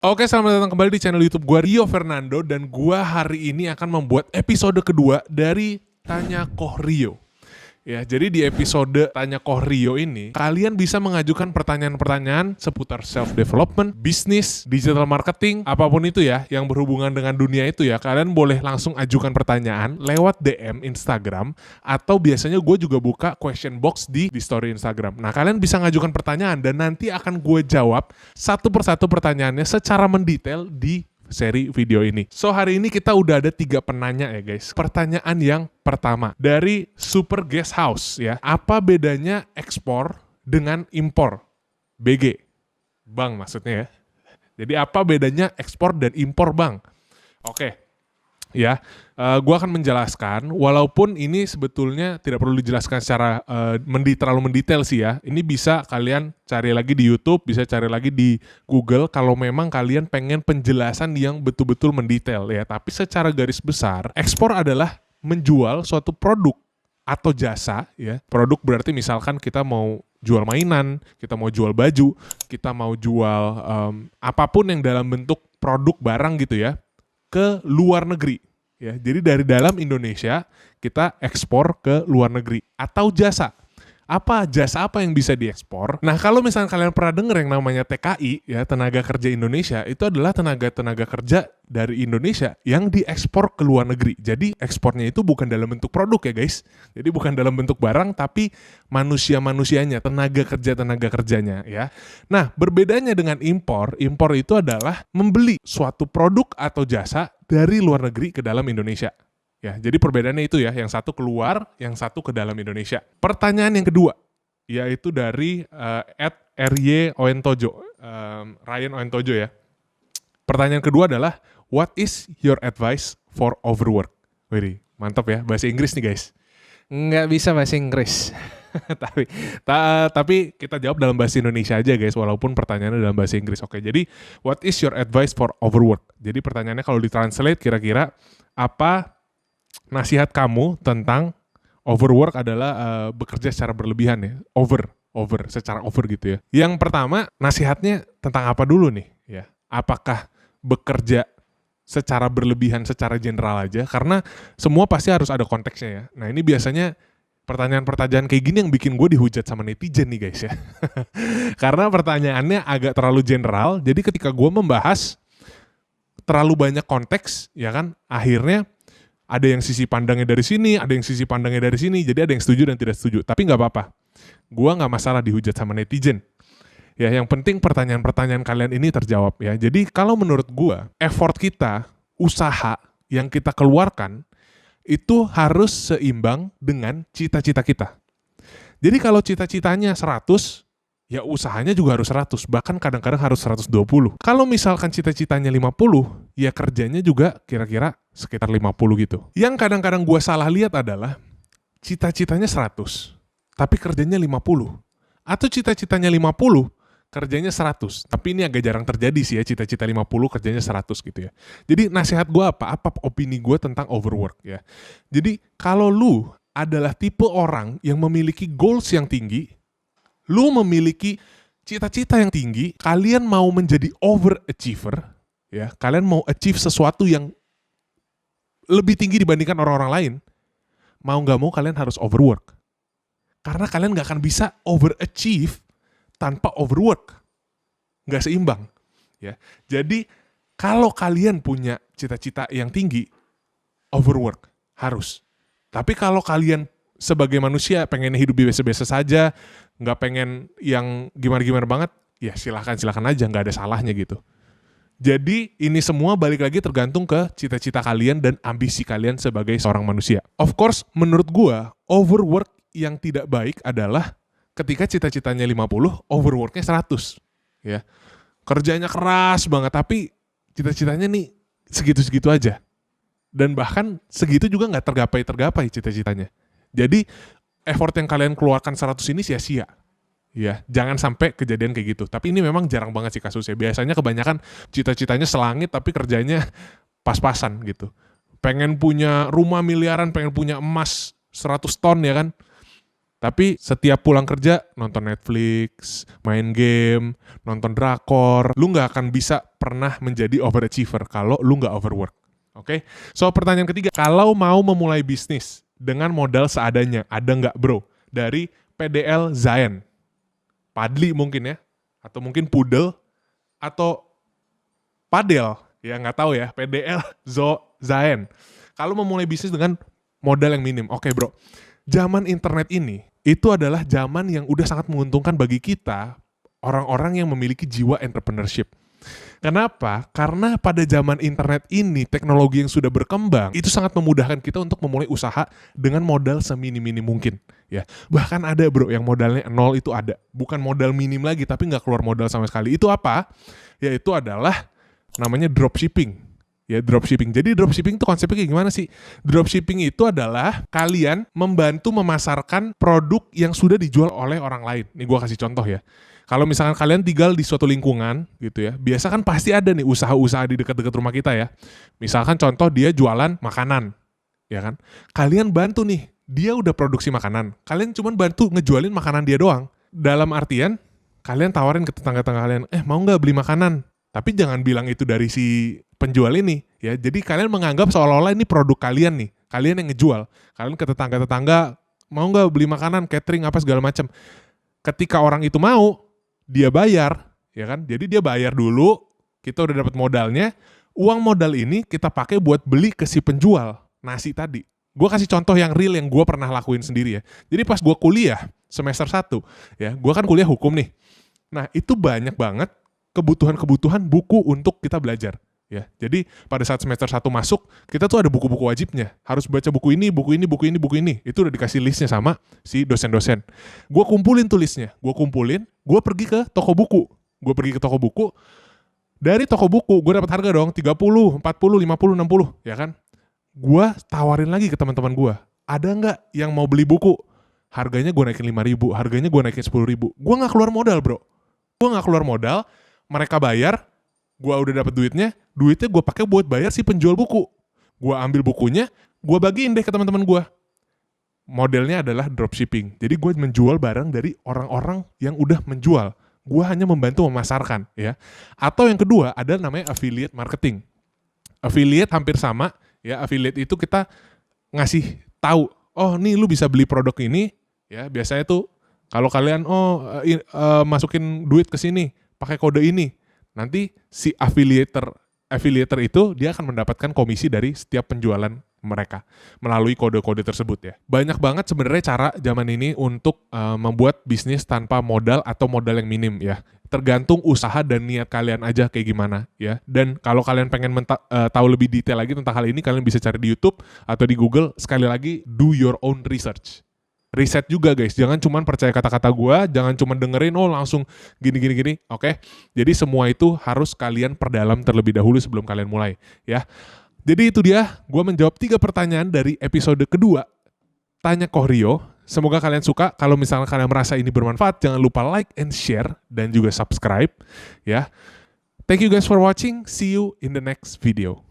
Oke, selamat datang kembali di channel YouTube gua Rio Fernando dan gua hari ini akan membuat episode kedua dari Tanya Koh Rio. Ya, jadi di episode Tanya Koh Rio ini kalian bisa mengajukan pertanyaan-pertanyaan seputar self development, bisnis, digital marketing, apapun itu ya yang berhubungan dengan dunia itu ya. Kalian boleh langsung ajukan pertanyaan lewat DM Instagram atau biasanya gue juga buka question box di story Instagram. Nah, kalian bisa ngajukan pertanyaan dan nanti akan gue jawab satu persatu pertanyaannya secara mendetail di seri video ini. So, hari ini kita udah ada 3 penanya ya guys. Pertanyaan yang pertama dari Super Guest House ya. Apa bedanya ekspor dengan impor? BG. Bang maksudnya ya. Jadi apa bedanya ekspor dan impor, Bang? Oke. Ya, gue akan menjelaskan. Walaupun ini sebetulnya tidak perlu dijelaskan secara terlalu mendetail sih ya. Ini bisa kalian cari lagi di YouTube, bisa cari lagi di Google kalau memang kalian pengen penjelasan yang betul-betul mendetail ya. Tapi secara garis besar, ekspor adalah menjual suatu produk atau jasa ya. Produk berarti misalkan kita mau jual mainan, kita mau jual baju, kita mau jual apapun yang dalam bentuk produk barang gitu ya, ke luar negeri. Ya, jadi dari dalam Indonesia kita ekspor ke luar negeri. Atau jasa. Jasa apa yang bisa diekspor? Nah, kalau misalnya kalian pernah dengar yang namanya TKI, ya, Tenaga Kerja Indonesia, itu adalah tenaga kerja dari Indonesia yang diekspor ke luar negeri. Jadi ekspornya itu bukan dalam bentuk produk ya guys. Jadi bukan dalam bentuk barang, tapi manusia-manusianya, tenaga kerjanya ya. Nah, berbedanya dengan impor itu adalah membeli suatu produk atau jasa dari luar negeri ke dalam Indonesia. Ya, jadi perbedaannya itu ya, yang satu keluar, yang satu ke dalam Indonesia. Pertanyaan yang kedua, yaitu dari @RY_Oentojo, Ryan Oentojo ya. Pertanyaan kedua adalah, what is your advice for overwork? Wih, mantap ya, bahasa Inggris nih guys. Nggak bisa bahasa Inggris. tapi kita jawab dalam bahasa Indonesia aja guys, walaupun pertanyaannya dalam bahasa Inggris. Oke, jadi what is your advice for overwork? Jadi pertanyaannya kalau ditranslate kira-kira apa nasihat kamu tentang overwork adalah bekerja secara berlebihan ya, secara over gitu ya. Yang pertama, nasihatnya tentang apa dulu nih ya? Apakah bekerja secara berlebihan secara general aja? Karena semua pasti harus ada konteksnya ya. Nah, ini biasanya pertanyaan-pertanyaan kayak gini yang bikin gue dihujat sama netizen nih guys ya. Karena pertanyaannya agak terlalu general, jadi ketika gue membahas terlalu banyak konteks ya kan, akhirnya ada yang sisi pandangnya dari sini, ada yang sisi pandangnya dari sini, jadi ada yang setuju dan tidak setuju. Tapi nggak apa-apa, gue nggak masalah dihujat sama netizen. Ya, yang penting pertanyaan-pertanyaan kalian ini terjawab ya. Jadi kalau menurut gue, effort kita, usaha yang kita keluarkan, itu harus seimbang dengan cita-cita kita. Jadi kalau cita-citanya 100, ya usahanya juga harus 100, bahkan kadang-kadang harus 120. Kalau misalkan cita-citanya 50, ya kerjanya juga kira-kira sekitar 50 gitu. Yang kadang-kadang gue salah lihat adalah cita-citanya 100, tapi kerjanya 50. Atau cita-citanya 50, kerjanya 100. Tapi ini agak jarang terjadi sih ya, cita-cita 50, kerjanya 100 gitu ya. Jadi nasihat gue apa opini gue tentang overwork ya. Jadi kalau lu adalah tipe orang yang memiliki goals yang tinggi, lu memiliki cita-cita yang tinggi, kalian mau menjadi overachiever, ya, kalian mau achieve sesuatu yang lebih tinggi dibandingkan orang-orang lain, mau nggak mau kalian harus overwork. Karena kalian nggak akan bisa overachieve tanpa overwork. Nggak seimbang. Ya. Jadi kalau kalian punya cita-cita yang tinggi, overwork, harus. Tapi kalau kalian sebagai manusia pengen hidup biasa-biasa saja, nggak pengen yang gimana-gimana banget, ya silahkan aja, nggak ada salahnya gitu. Jadi ini semua balik lagi tergantung ke cita-cita kalian dan ambisi kalian sebagai seorang manusia. Of course, menurut gua, overwork yang tidak baik adalah ketika cita-citanya 50, overworknya 100. Ya. Kerjanya keras banget, tapi cita-citanya nih segitu-segitu aja. Dan bahkan segitu juga nggak tergapai cita-citanya. Jadi effort yang kalian keluarkan 100 ini sia-sia. Ya, jangan sampai kejadian kayak gitu. Tapi ini memang jarang banget sih kasusnya. Biasanya kebanyakan cita-citanya selangit tapi kerjanya pas-pasan gitu. Pengen punya rumah miliaran, pengen punya emas 100 ton ya kan. Tapi setiap pulang kerja, nonton Netflix, main game, nonton drakor, lu nggak akan bisa pernah menjadi overachiever kalau lu nggak overwork. Oke? So, pertanyaan ketiga, kalau mau memulai bisnis dengan modal seadanya, ada nggak bro? Dari PDL Zain. Padli mungkin ya, atau mungkin Pudel, atau Padel, ya nggak tahu ya, PDL Zain. Kalau memulai bisnis dengan modal yang minim, oke bro, zaman internet ini, itu adalah zaman yang udah sangat menguntungkan bagi kita, orang-orang yang memiliki jiwa entrepreneurship. Kenapa? Karena pada zaman internet ini, teknologi yang sudah berkembang, itu sangat memudahkan kita untuk memulai usaha dengan modal seminim-minim mungkin. Ya, bahkan ada bro yang modalnya 0 itu ada. Bukan modal minim lagi, tapi nggak keluar modal sama sekali. Itu apa? Yaitu adalah namanya dropshipping. Ya, dropshipping. Jadi dropshipping itu konsepnya kayak gimana sih? Dropshipping itu adalah kalian membantu memasarkan produk yang sudah dijual oleh orang lain. Nih gue kasih contoh ya. Kalau misalkan kalian tinggal di suatu lingkungan gitu ya, biasa kan pasti ada nih usaha-usaha di dekat-dekat rumah kita ya. Misalkan contoh dia jualan makanan, ya kan? Kalian bantu nih, dia udah produksi makanan. Kalian cuma bantu ngejualin makanan dia doang. Dalam artian, kalian tawarin ke tetangga-tetangga kalian, mau nggak beli makanan? Tapi jangan bilang itu dari si penjual ini ya. Jadi kalian menganggap seolah-olah ini produk kalian nih. Kalian yang ngejual. Kalian ke tetangga-tetangga, mau nggak beli makanan, catering apa segala macam. Ketika orang itu mau, dia bayar, ya kan? Jadi dia bayar dulu, kita udah dapat modalnya. Uang modal ini kita pakai buat beli ke si penjual nasi tadi. Gue kasih contoh yang real yang gue pernah lakuin sendiri ya. Jadi pas gue kuliah semester 1, ya, gue kan kuliah hukum nih. Nah itu banyak banget kebutuhan-kebutuhan buku untuk kita belajar. Ya, jadi pada saat semester 1 masuk, kita tuh ada buku-buku wajibnya. Harus baca buku ini, buku ini, buku ini, buku ini. Itu udah dikasih listnya sama si dosen-dosen. Gue kumpulin tuh listnya. Gue pergi ke toko buku. Dari toko buku, gue dapat harga dong, 30, 40, 50, 60, ya kan? Gue tawarin lagi ke teman-teman gue. Ada nggak yang mau beli buku? Harganya gue naikin 5.000, harganya gue naikin 10.000. Gue nggak keluar modal bro. Mereka bayar, gue udah dapat duitnya gue pakai buat bayar si penjual buku. Gue ambil bukunya, gue bagiin deh ke teman-teman gue. Modelnya adalah dropshipping. Jadi gue menjual barang dari orang-orang yang udah menjual. Gue hanya membantu memasarkan, ya. Atau yang kedua ada namanya affiliate marketing. Affiliate hampir sama, ya. Affiliate itu kita ngasih tahu, oh nih lu bisa beli produk ini, ya. Biasanya tuh kalau kalian masukin duit ke sini pakai kode ini. Nanti si affiliator itu dia akan mendapatkan komisi dari setiap penjualan mereka melalui kode-kode tersebut ya. Banyak banget sebenarnya cara zaman ini untuk membuat bisnis tanpa modal atau modal yang minim ya. Tergantung usaha dan niat kalian aja kayak gimana ya. Dan kalau kalian pengen tahu lebih detail lagi tentang hal ini, kalian bisa cari di YouTube atau di Google. Sekali lagi, do your own research. Riset juga guys, jangan cuma percaya kata-kata gue, jangan cuma dengerin langsung gini, oke? Jadi semua itu harus kalian perdalam terlebih dahulu sebelum kalian mulai, ya. Jadi itu dia, gue menjawab 3 pertanyaan dari episode kedua, Tanya Kohrio. Semoga kalian suka, kalau misalnya kalian merasa ini bermanfaat, jangan lupa like and share, dan juga subscribe, ya. Thank you guys for watching, see you in the next video.